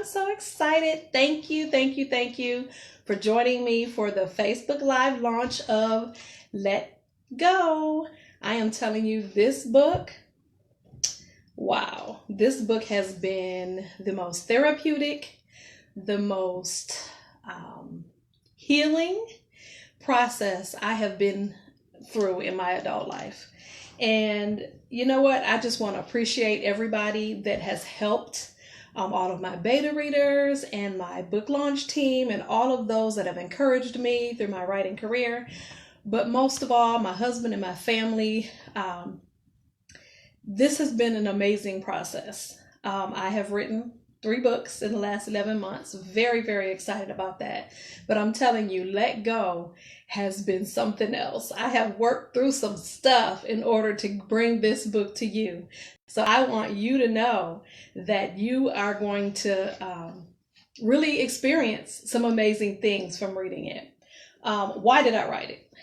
so excited. Thank you for joining me for the Facebook Live launch of Let Go. I am telling you, this book, wow, this book has been the most therapeutic, the most healing process I have been through in my adult life. And you know what? I just want to appreciate everybody that has helped, all of my beta readers and my book launch team and all of those that have encouraged me through my writing career. But most of all, my husband and my family. This has been an amazing process. I have written 3 books in the last 11 months. Very, very excited about that. But I'm telling you, Let Go has been something else. I have worked through some stuff in order to bring this book to you. So I want you to know that you are going to really experience some amazing things from reading it. Why did I write it?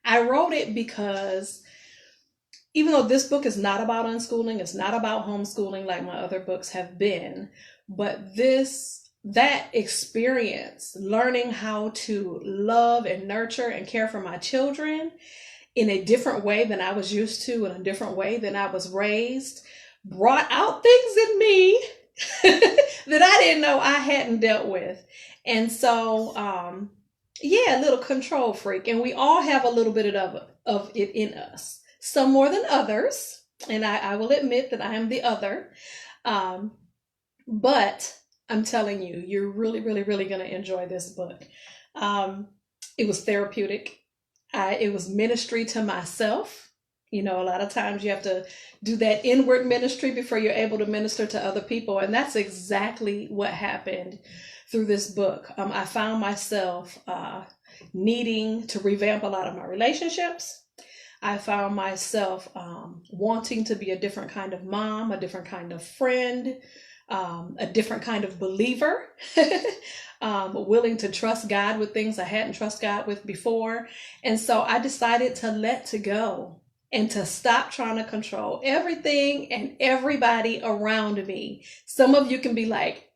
I wrote it because even though this book is not about unschooling, it's not about homeschooling like my other books have been, but that experience, learning how to love and nurture and care for my children in a different way than I was used to, in a different way than I was raised, brought out things in me that I didn't know I hadn't dealt with. And so, a little control freak. And we all have a little bit of it in us. Some more than others, and I will admit that I am the other. But I'm telling you, you're really, really, really going to enjoy this book. It was therapeutic. It was ministry to myself. You know, a lot of times you have to do that inward ministry before you're able to minister to other people. And that's exactly what happened through this book. I found myself needing to revamp a lot of my relationships. I found myself wanting to be a different kind of mom, a different kind of friend, a different kind of believer, willing to trust God with things I hadn't trusted God with before. And so I decided to let go and to stop trying to control everything and everybody around me. Some of you can be like,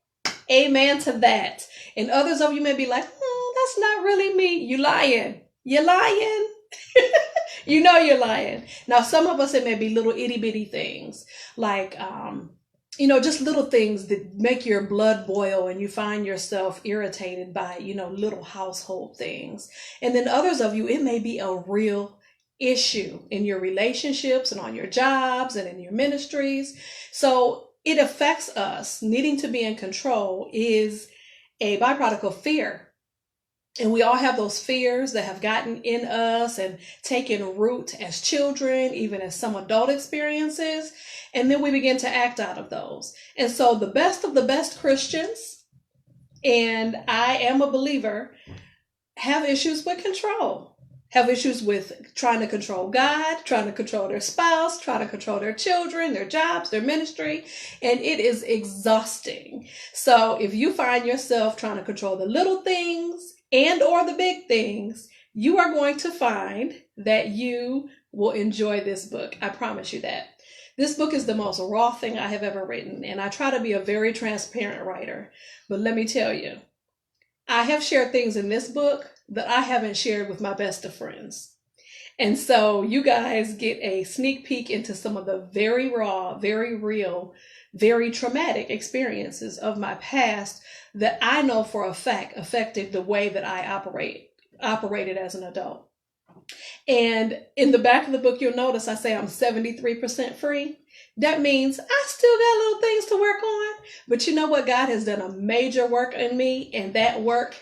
amen to that. And others of you may be like, that's not really me. You lying. You're lying. You know you're lying. Now, some of us, it may be little itty bitty things like, just little things that make your blood boil and you find yourself irritated by, little household things. And then others of you, it may be a real issue in your relationships and on your jobs and in your ministries. So it affects us. Needing to be in control is a byproduct of fear. And we all have those fears that have gotten in us and taken root as children, even as some adult experiences. And then we begin to act out of those. And so the best of the best Christians, and I am a believer, have issues with control, have issues with trying to control God, trying to control their spouse, trying to control their children, their jobs, their ministry. And it is exhausting. So if you find yourself trying to control the little things and or the big things, you are going to find that you will enjoy this book. I promise you that. This book is the most raw thing I have ever written, and I try to be a very transparent writer. But let me tell you, I have shared things in this book that I haven't shared with my best of friends. And so you guys get a sneak peek into some of the very raw, very real, very traumatic experiences of my past that I know for a fact affected the way that I operated as an adult. And in the back of the book, you'll notice I say I'm 73% free. That means I still got little things to work on. But you know what? God has done a major work in me, and that work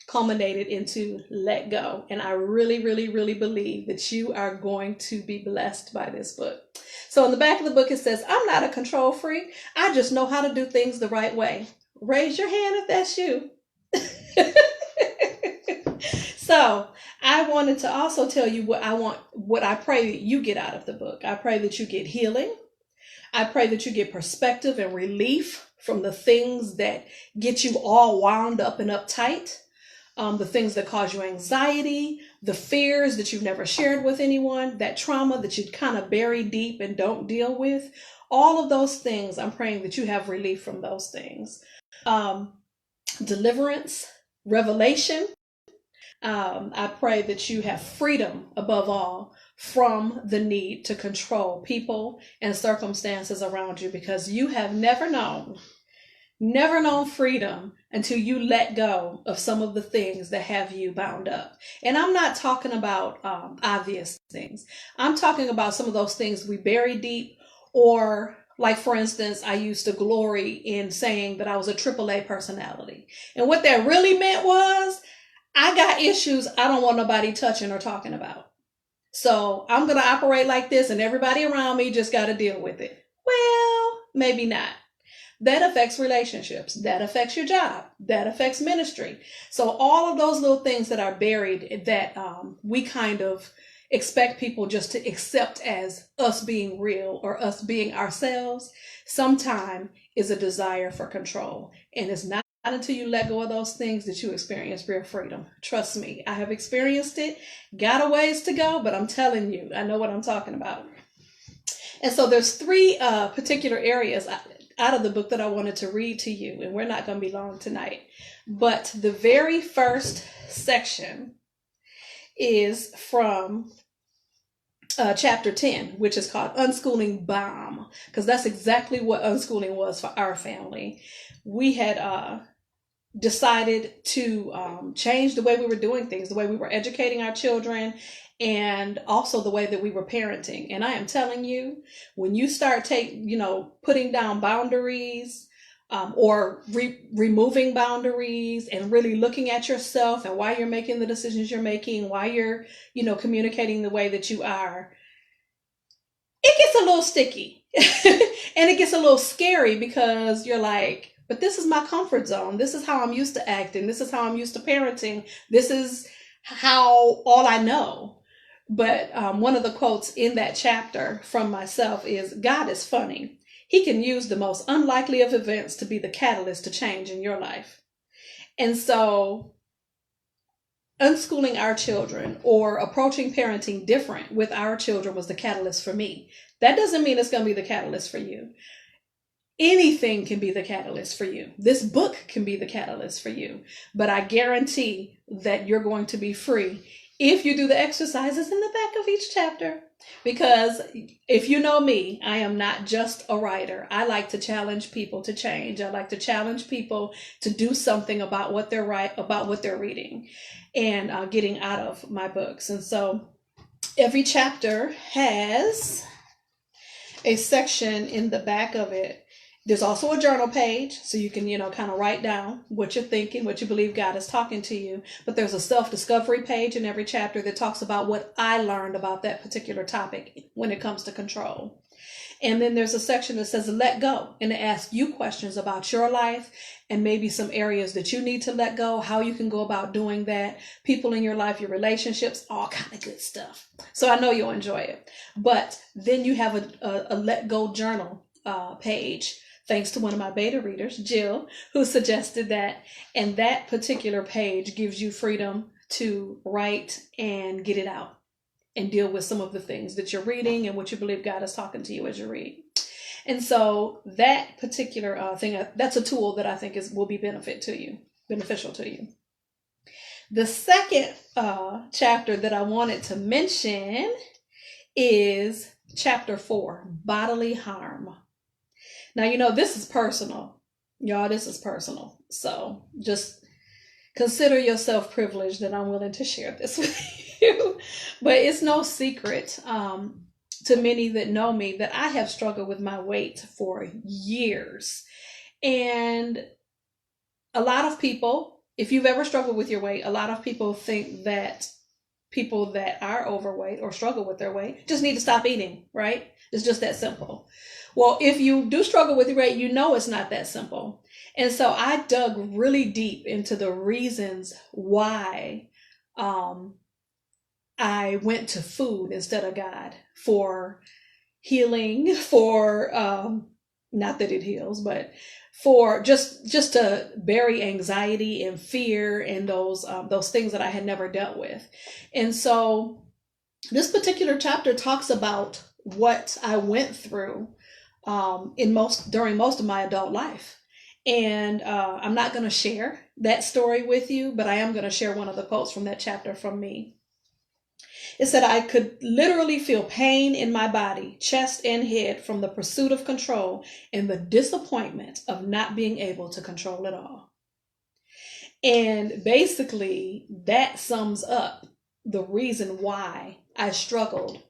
culminated into Let Go. And I really, really, really believe that you are going to be blessed by this book. So in the back of the book, it says, I'm not a control freak. I just know how to do things the right way. Raise your hand if that's you. So I wanted to also tell you what I pray that you get out of the book. I pray that you get healing. I pray that you get perspective and relief from the things that get you all wound up and uptight. The things that cause you anxiety, the fears that you've never shared with anyone, that trauma that you kind of bury deep and don't deal with. all of those things, I'm praying that you have relief from those things. Um, Deliverance, revelation. I pray that you have freedom above all from the need to control people and circumstances around you, because you have never known freedom until you let go of some of the things that have you bound up. And I'm not talking about obvious things. I'm talking about some of those things we bury deep, or like, for instance, I used to glory in saying that I was a AAA personality. And what that really meant was I got issues I don't want nobody touching or talking about. So I'm going to operate like this, and everybody around me just got to deal with it. Well, maybe not. That affects relationships. That affects your job. That affects ministry. So all of those little things that are buried that we kind of expect people just to accept as us being real or us being ourselves, sometimes is a desire for control. And it's not until you let go of those things that you experience real freedom. Trust me, I have experienced it. Got a ways to go, but I'm telling you, I know what I'm talking about. And so there's three particular areas out of the book that I wanted to read to you, and we're not going to be long tonight. But the very first section is from chapter 10, which is called Unschooling Bomb, because that's exactly what unschooling was for our family. We had decided to change the way we were doing things, the way we were educating our children, and also the way that we were parenting. And I am telling you, when you start putting down boundaries, or removing boundaries, and really looking at yourself and why you're making the decisions you're making, why you're, communicating the way that you are, it gets a little sticky and it gets a little scary, because you're like, but this is my comfort zone. This is how I'm used to acting. This is how I'm used to parenting. This is how all I know. But one of the quotes in that chapter from myself is, God is funny. He can use the most unlikely of events to be the catalyst to change in your life. And so unschooling our children or approaching parenting different with our children was the catalyst for me. That doesn't mean it's going to be the catalyst for you. Anything can be the catalyst for you. This book can be the catalyst for you. But I guarantee that you're going to be free if you do the exercises in the back of each chapter. Because if you know me, I am not just a writer. I like to challenge people to change. I like to challenge people to do something about what they're reading and getting out of my books. And so every chapter has a section in the back of it. There's also a journal page, so you can, kind of write down what you're thinking, what you believe God is talking to you. But there's a self-discovery page in every chapter that talks about what I learned about that particular topic when it comes to control. And then there's a section that says let go, and it asks you questions about your life and maybe some areas that you need to let go, how you can go about doing that, people in your life, your relationships, all kind of good stuff. So I know you'll enjoy it. But then you have a let go journal page, thanks to one of my beta readers, Jill, who suggested that. And that particular page gives you freedom to write and get it out and deal with some of the things that you're reading and what you believe God is talking to you as you read. And so that particular thing, that's a tool that I think will be beneficial to you. The second chapter that I wanted to mention is chapter 4, Bodily Harm. Now, this is personal. Y'all, this is personal. So just consider yourself privileged that I'm willing to share this with you. But it's no secret to many that know me that I have struggled with my weight for years. And a lot of people, if you've ever struggled with your weight, a lot of people think that people that are overweight or struggle with their weight just need to stop eating, right? It's just that simple. Well, if you do struggle with your weight, it's not that simple. And so I dug really deep into the reasons why I went to food instead of God for healing, for not that it heals, but for just to bury anxiety and fear and those things that I had never dealt with. And so this particular chapter talks about what I went through during most of my adult life. And I'm not going to share that story with you, but I am going to share one of the quotes from that chapter from me. It said, I could literally feel pain in my body, chest and head from the pursuit of control and the disappointment of not being able to control it all. And basically, that sums up the reason why I struggled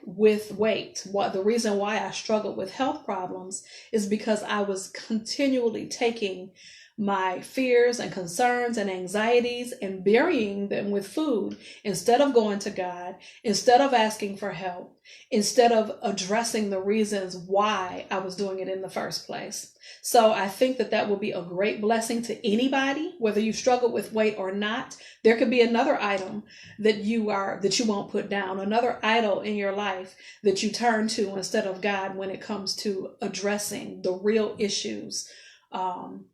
with weight. The reason why I struggled with health problems is because I was continually taking my fears and concerns and anxieties and burying them with food instead of going to God, instead of asking for help, instead of addressing the reasons why I was doing it in the first place. So I think that that will be a great blessing to anybody, whether you struggle with weight or not. There could be another item that you won't put down, another idol in your life that you turn to instead of God when it comes to addressing the real issues,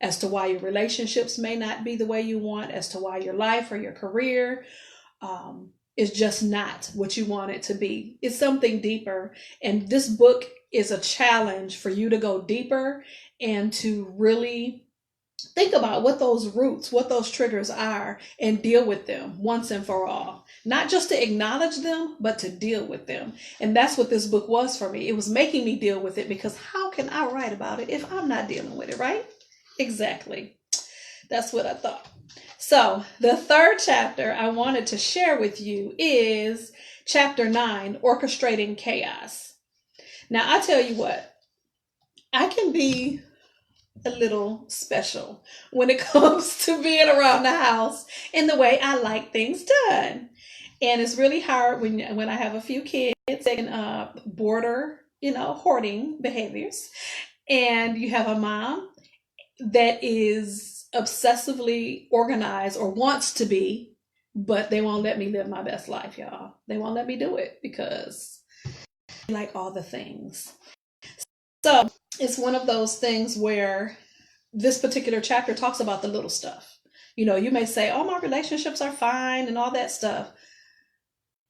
as to why your relationships may not be the way you want, as to why your life or your career is just not what you want it to be. It's something deeper. And this book is a challenge for you to go deeper and to really think about what those roots, what those triggers are, and deal with them once and for all. Not just to acknowledge them, but to deal with them. And that's what this book was for me. It was making me deal with it, because how can I write about it if I'm not dealing with it, right? Exactly. That's what I thought. So the third chapter I wanted to share with you is chapter 9, Orchestrating Chaos. Now, I tell you what, I can be a little special when it comes to being around the house and the way I like things done. And it's really hard when I have a few kids and border, hoarding behaviors, and you have a mom that is obsessively organized or wants to be, but they won't let me live my best life, y'all. They won't let me do it because I like all the things. So it's one of those things where this particular chapter talks about the little stuff. You may say, oh, my relationships are fine and all that stuff.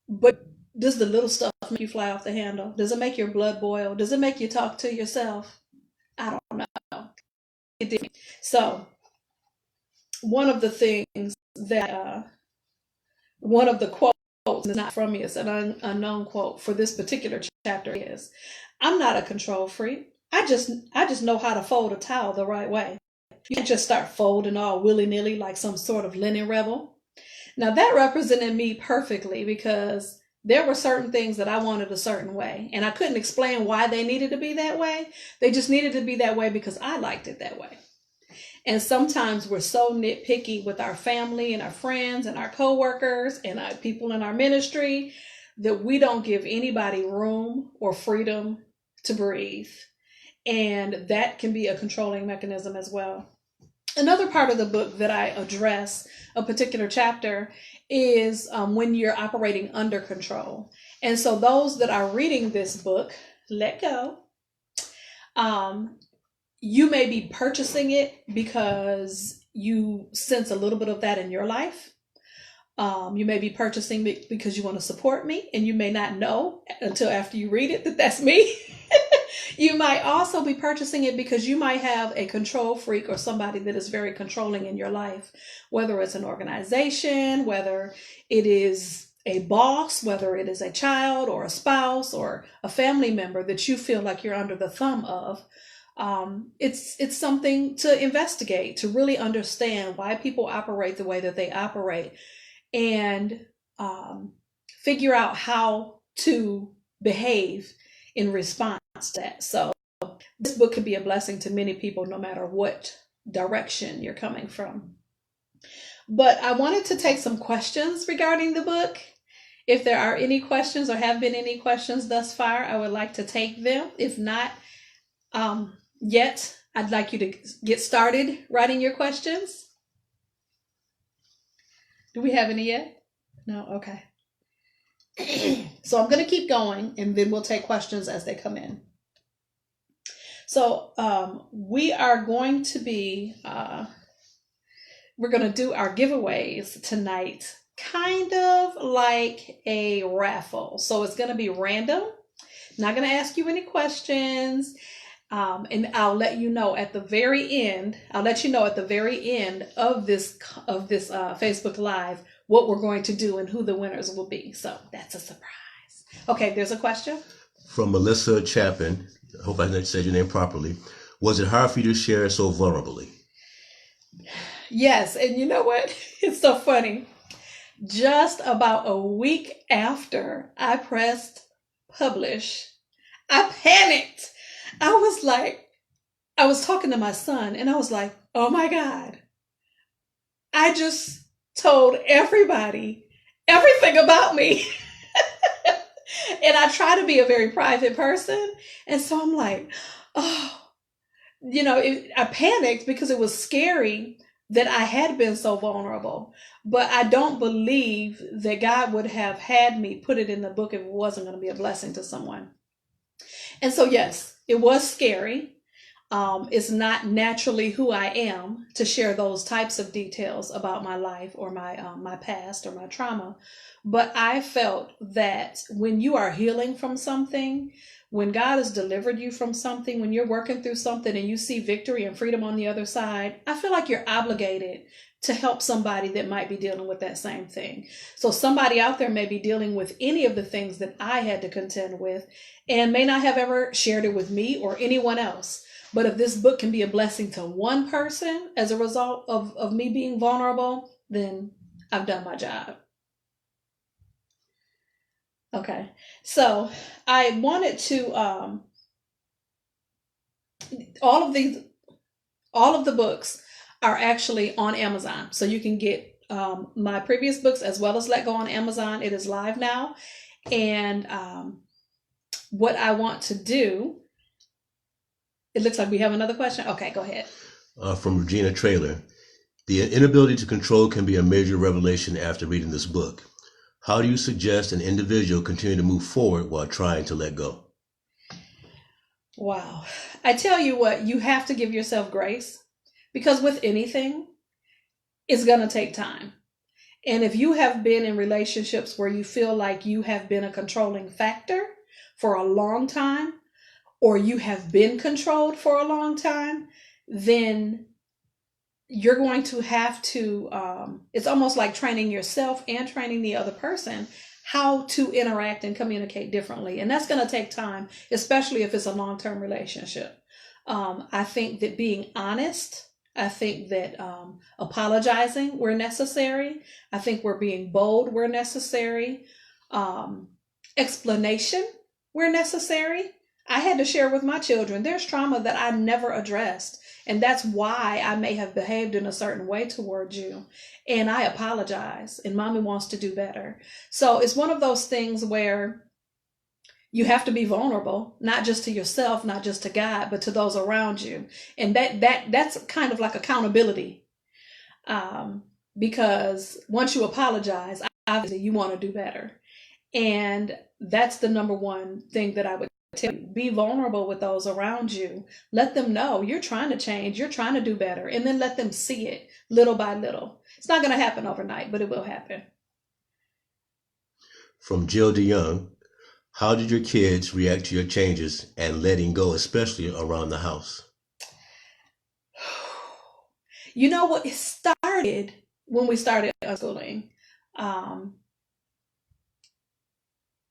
But does the little stuff make you fly off the handle? Does it make your blood boil? Does it make you talk to yourself? I don't know. It did. So one of the things that, one of the quotes is not from me, it's an unknown quote for this particular chapter is, I'm not a control freak. I just know how to fold a towel the right way. You can't just start folding all willy-nilly like some sort of linen rebel. Now that represented me perfectly, because there were certain things that I wanted a certain way, and I couldn't explain why they needed to be that way. They just needed to be that way because I liked it that way. And sometimes we're so nitpicky with our family and our friends and our coworkers and our people in our ministry that we don't give anybody room or freedom to breathe. And that can be a controlling mechanism as well. Another part of the book that I address, a particular chapter, is when you're operating under control. And so those that are reading this book, let go. You may be purchasing it because you sense a little bit of that in your life. You may be purchasing it because you want to support me, and you may not know until after you read it that that's me. You might also be purchasing it because you might have a control freak or somebody that is very controlling in your life, whether it's an organization, whether it is a boss, whether it is a child or a spouse or a family member that you feel like you're under the thumb of. It's something to investigate, to really understand why people operate the way that they operate, and figure out how to behave in response to that. So this book could be a blessing to many people, no matter what direction you're coming from. But I wanted to take some questions regarding the book. If there are any questions or have been any questions thus far, I would like to take them. If not, yet, I'd like you to get started writing your questions. Do we have any yet? No? Okay. So I'm going to keep going, and then we'll take questions as they come in. So we are going to be, we're going to do our giveaways tonight, kind of like a raffle. So it's going to be random. Not going to ask you any questions. And I'll let you know at the very end. I'll let you know at the very end of this Facebook Live what we're going to do and who the winners will be. So that's a surprise. Okay, there's a question from Melissa Chapin. I hope I said your name properly. Was it hard for you to share so vulnerably? Yes, and you know what? It's so funny. Just about a week after I pressed publish, I panicked. I was talking to my son and I was like, oh my God, I just told everybody everything about me. And I try to be a very private person. And so I'm like, oh, I panicked because it was scary that I had been so vulnerable. But I don't believe that God would have had me put it in the book if it wasn't going to be a blessing to someone. And so, yes, it was scary. It's not naturally who I am to share those types of details about my life or my past or my trauma. But I felt that when you are healing from something, when God has delivered you from something, when you're working through something and you see victory and freedom on the other side, I feel like you're obligated to help somebody that might be dealing with that same thing. So somebody out there may be dealing with any of the things that I had to contend with and may not have ever shared it with me or anyone else. But if this book can be a blessing to one person as a result of me being vulnerable, then I've done my job. Okay, so I wanted to all of the books are actually on Amazon, so you can get my previous books as well as Let Go on Amazon. It is live now, and what I want to do. It looks like we have another question. Okay, go ahead. From Regina Traylor. The inability to control can be a major revelation after reading this book. How do you suggest an individual continue to move forward while trying to let go? Wow. I tell you what, you have to give yourself grace, because with anything, it's going to take time. And if you have been in relationships where you feel like you have been a controlling factor for a long time, or you have been controlled for a long time, then you're going to have to, it's almost like training yourself and training the other person how to interact and communicate differently. And that's going to take time, especially if it's a long-term relationship. I think that being honest, I think that apologizing where necessary, I think we're being bold where necessary, explanation where necessary. I had to share with my children, there's trauma that I never addressed. And that's why I may have behaved in a certain way towards you. And I apologize. And mommy wants to do better. So it's one of those things where you have to be vulnerable, not just to yourself, not just to God, but to those around you. And that's kind of like accountability. Because once you apologize, obviously you want to do better. And that's the number one thing that I would tell you. Be vulnerable with those around you. Let them know you're trying to change, you're trying to do better, and then let them see it little by little. It's not going to happen overnight, but it will happen. From Jill DeYoung, how did your kids react to your changes and letting go, especially around the house? You know what? It started when we started unschooling.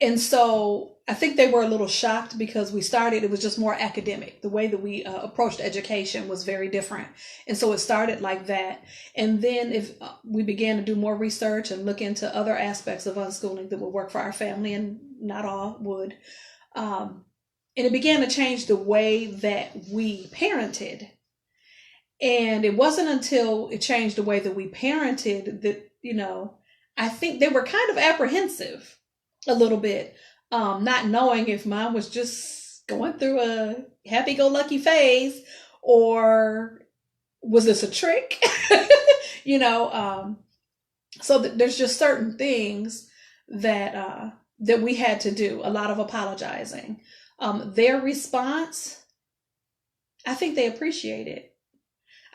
And so I think they were a little shocked because it was just more academic. The way that we approached education was very different. And so it started like that. And then if we began to do more research and look into other aspects of unschooling that would work for our family, and not all would, and it began to change the way that we parented. And it wasn't until it changed the way that we parented that, I think they were kind of apprehensive a little bit, not knowing if mom was just going through a happy-go-lucky phase or was this a trick? So there's just certain things that we had to do, a lot of apologizing. Their response, I think they appreciate it.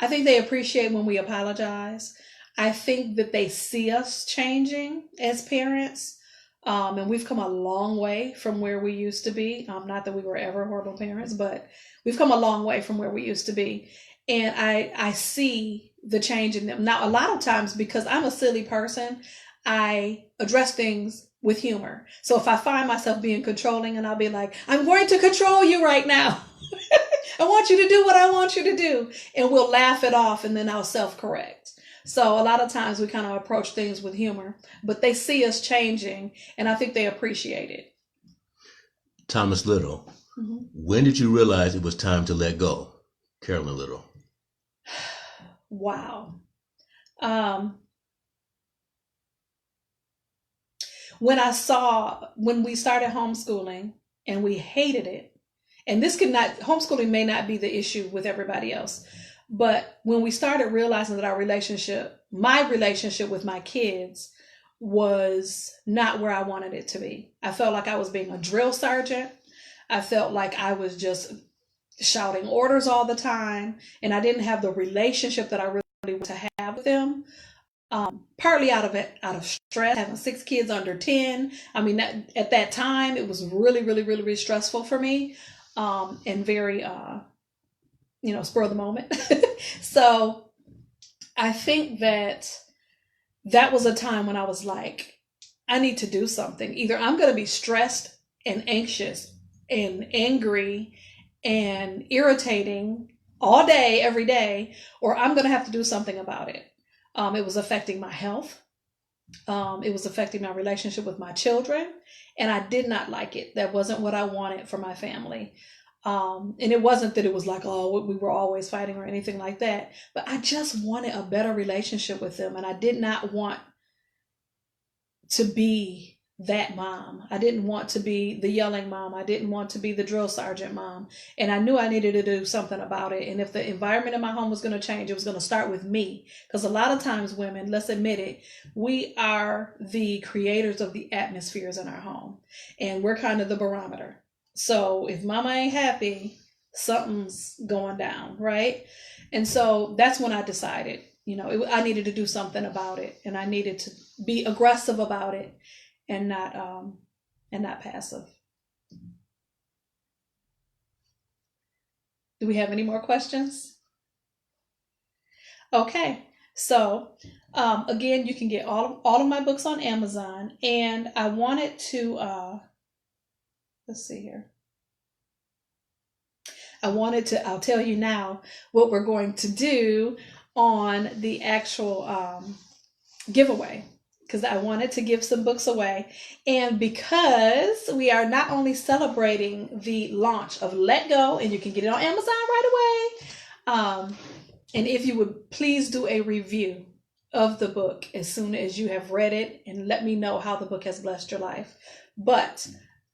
I think they appreciate when we apologize. I think that they see us changing as parents. And we've come a long way from where we used to be. Not that we were ever horrible parents, but we've come a long way from where we used to be. And I see the change in them. Now, a lot of times, because I'm a silly person, I address things with humor. So if I find myself being controlling, and I'll be like, I'm going to control you right now. I want you to do what I want you to do. And we'll laugh it off, and then I'll self-correct. So a lot of times we kind of approach things with humor, but they see us changing, and I think they appreciate it. Thomas Little, Mm-hmm. when did you realize it was time to let go? Carolyn Little. Wow. When we started homeschooling and we hated it, and homeschooling may not be the issue with everybody else, but when we started realizing that my relationship with my kids was not where I wanted it to be. I felt like I was being a drill sergeant. I felt like I was just shouting orders all the time, and I didn't have the relationship that I really wanted to have with them. Partly out of stress, having 6 kids under 10. I mean, at that time, it was really, really, really, really stressful for me, and very, spur of the moment. So I think that was a time when I was like, I need to do something. Either I'm going to be stressed and anxious and angry and irritating all day, every day, or I'm going to have to do something about it. It was affecting my health. It was affecting my relationship with my children, and I did not like it. That wasn't what I wanted for my family. And it wasn't that it was like, oh, we were always fighting or anything like that, but I just wanted a better relationship with them, and I did not want to be that mom. I didn't want to be the yelling mom. I didn't want to be the drill sergeant mom. And I knew I needed to do something about it. And if the environment in my home was going to change, it was going to start with me. Because a lot of times women, let's admit it, we are the creators of the atmospheres in our home. And we're kind of the barometer. So if mama ain't happy, something's going down, right? And so that's when I decided, I needed to do something about it. And I needed to be aggressive about it, and not passive. Do we have any more questions? Okay, so again, you can get all of my books on Amazon, and I wanted to let's see here. I'll tell you now what we're going to do on the actual giveaway, because I wanted to give some books away. And because we are not only celebrating the launch of Let Go, and you can get it on Amazon right away, and if you would please do a review of the book as soon as you have read it, and let me know how the book has blessed your life. But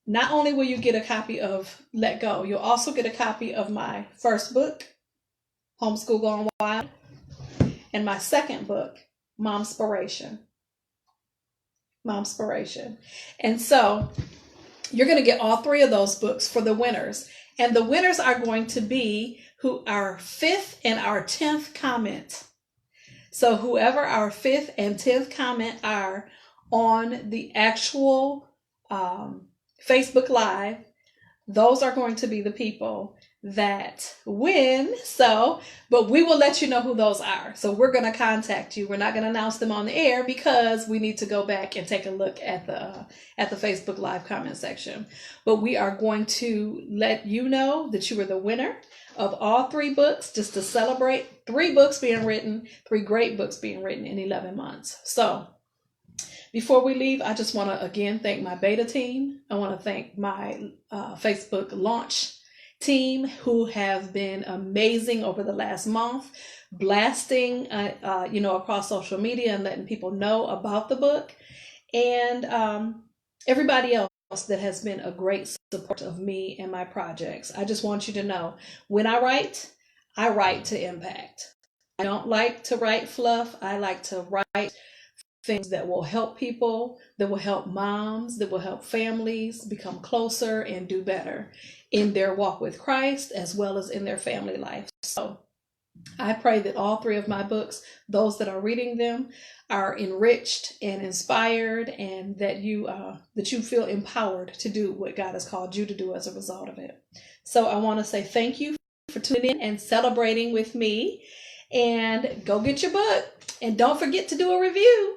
not only will you get a copy of Let Go, you'll also get a copy of my first book, Homeschool Gone Wild, and my second book, Momspiration. And so you're going to get all 3 of those books for the winners. And the winners are going to be our 5th and our 10th comment. So whoever our 5th and 10th comment are on the actual Facebook Live, those are going to be the people that win. But we will let you know who those are. So we're going to contact you. We're not going to announce them on the air because we need to go back and take a look at the Facebook Live comment section. But we are going to let you know that you are the winner of all 3 books, just to celebrate 3 books being written, 3 great books being written in 11 months. So before we leave, I just want to again thank my beta team. I want to thank my Facebook launch team, who have been amazing over the last month, blasting across social media and letting people know about the book, and everybody else that has been a great support of me and my projects. I just want you to know, when I write to impact. I don't like to write fluff. I like to write things that will help people, that will help moms, that will help families become closer and do better in their walk with Christ, as well as in their family life. So I pray that all three of my books, those that are reading them, are enriched and inspired, and that you feel empowered to do what God has called you to do as a result of it. So I want to say thank you for tuning in and celebrating with me. And go get your book, and don't forget to do a review.